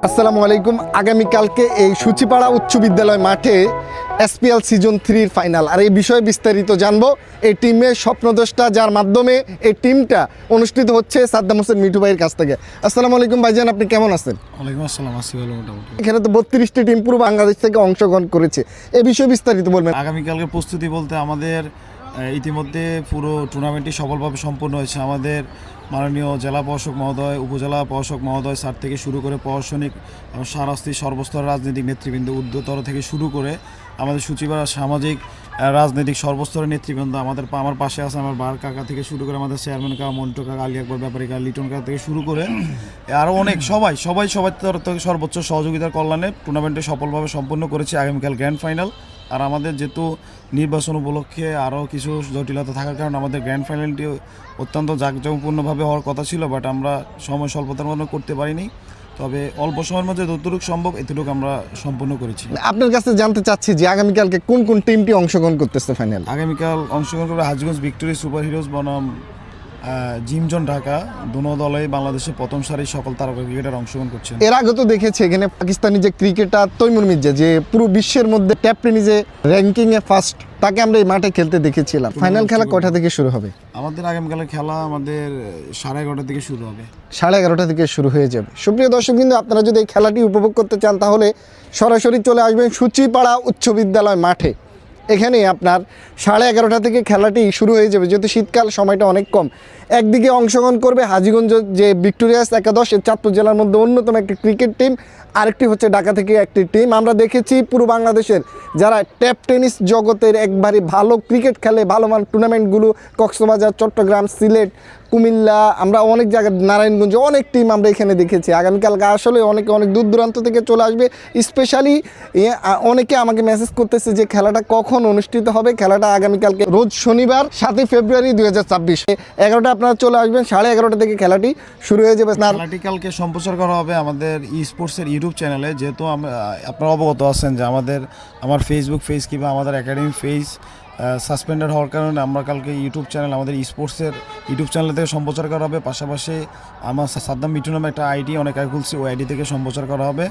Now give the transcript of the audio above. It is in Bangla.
আসসালামু আলাইকুম। আগামীকালকে এই সূচিপাড়া উচ্চ বিদ্যালয় মাঠে এসপিএল সিজন 3 ফাইনাল, আর এই বিষয়ে বিস্তারিত জানবো এই টিমের স্বপ্নদ্রষ্টা যার মাধ্যমে এই টিমটা অনুষ্ঠিত হচ্ছে সাদ্দাম হোসেন মিঠু ভাইয়ের কাছ থেকে। আসসালামু আলাইকুম ভাইজান, আপনি কেমন আছেন? ওয়ালাইকুম আসসালাম, আছি ভালো মোটামুটি। এখানে তো 32টি টিম পুরো বাংলাদেশ থেকে অংশগ্রহণ করেছে, এই বিষয়ে বিস্তারিত বলবেন। আগামীকালকে প্রস্তুতি বলতে আমাদের ইতিমধ্যে পুরো টুর্নামেন্টটি সফলভাবে সম্পন্ন হয়েছে। আমাদের মাননীয় জেলা প্রশাসক মহোদয়, উপজেলা প্রশাসক মহোদয় স্যার থেকে শুরু করে প্রশাসনিক এবং সারাস্তি সর্বস্তর রাজনৈতিক নেতৃবৃন্দ ঊর্ধ্বতর থেকে শুরু করে আমাদের সূচিপাড়া সামাজিক রাজনৈতিক সর্বস্তরের নেতৃবৃন্দ আমার পাশে আছে। আমার বার কাকা থেকে শুরু করে আমাদের চেয়ারম্যান কাকা, মন্টু কাকা, আলী আকবর ব্যাপারী কাকা, লিটন কাকা থেকে শুরু করে আরও অনেক সবাই তরফ থেকে সর্বোচ্চ সহযোগিতার কল্যাণে টুর্নামেন্টটি সফলভাবে সম্পন্ন করেছে। আগামীকাল গ্র্যান্ড ফাইনাল, আর আমাদের যেহেতু নির্বাচন উপলক্ষে আরও কিছু জটিলতা থাকার কারণে আমাদের গ্র্যান্ড ফাইনালটি অত্যন্ত জাঁকজমকপূর্ণভাবে হওয়ার কথা ছিল, বাট আমরা সময় স্বল্পতার মধ্যে করতে পারিনি। তবে অল্প সময়ের মধ্যে যতটুকু সম্ভব এতটুকু আমরা সম্পূর্ণ করেছি। আপনার কাছে জানতে চাচ্ছি যে আগামীকালকে কোন কোন টিমটি অংশগ্রহণ করতেছে ফাইনাল? আগামীকাল অংশগ্রহণ করবে হাজীগঞ্জ ভিক্টোরি সুপার হিরোজ বনাম জিমজন ঢাকা। দুনো দলেই বাংলাদেশের প্রথম সারির সকল তারকা ক্রিকেটার অংশগ্রহণ করছেন। এর আগে তো দেখেছি এখানে পাকিস্তানি যে ক্রিকেটার তৈমুর মির্জা, যে পুরো বিশ্বের মধ্যে ট্যাপ টেনিসে র্যাঙ্কিংয়ে ফার্স্ট, তাকে আমরা এই মাঠে খেলতে দেখেছিলাম। ফাইনাল খেলা কয়টা থেকে শুরু হবে? আমাদের আগামীকালের খেলা আমাদের 11:30 থেকে শুরু হবে। 11:30 থেকে শুরু হয়ে যাবে। সুপ্রিয় দর্শক বিন্দু, আপনারা যদি এই খেলাটি উপভোগ করতে চান তাহলে সরাসরি চলে আসবেন সূচিপাড়া উচ্চ বিদ্যালয় মাঠে। এখানে আপনার 11:30 থেকে খেলাটি শুরু হয়ে যাবে, যেহেতু শীতকাল সময়টা অনেক কম। একদিকে অংশগ্রহণ করবে হাজীগঞ্জ যে ভিক্টোরিয়াস একাদশ, চাঁদপুর জেলার মধ্যে অন্যতম একটি ক্রিকেট টিম, আরেকটি হচ্ছে ঢাকা থেকে একটি টিম। আমরা দেখেছি পুরো বাংলাদেশের যারা ট্যাপ টেনিস জগতের একবারে ভালো ক্রিকেট খেলে, ভালো মান টুর্নামেন্টগুলো কক্সবাজার, চট্টগ্রাম, সিলেট, কুমিল্লা, আমরা অনেক জায়গায়, নারায়ণগঞ্জ, অনেক টিম আমরা এখানে দেখেছি। আগামীকালকে আসলে অনেক দূর দূরান্ত থেকে চলে আসবে। স্পেশালি অনেকে আমাকে মেসেজ করতেছে যে খেলাটা কখন অনুষ্ঠিত হবে। খেলাটা আগামীকালকে রোজ শনিবার 7 ফেব্রুয়ারি 2024 11টা আপনারা চলে আসবেন। 11:30 থেকে খেলাটি শুরু হয়ে যাবে। খেলাটি কালকে সম্প্রচার করা হবে আমাদের ই স্পোর্টসের ইউটিউব চ্যানেলে। যেহেতু আপনারা অবগত আছেন যে আমার ফেসবুক পেজ কিংবা আমাদের একাডেমি পেজ সাসপেন্ডেড হওয়ার কারণে আমরা কালকে ইউটিউব চ্যানেল, আমাদের স্পোর্টসের ইউটিউব চ্যানেল থেকে সম্প্রচার করা হবে। পাশাপাশি আমার সাদ্দাম মিঠু নামে একটা আইডি অনেক আগে খুলছি, ওই আইডি থেকে সম্প্রচার করা হবে।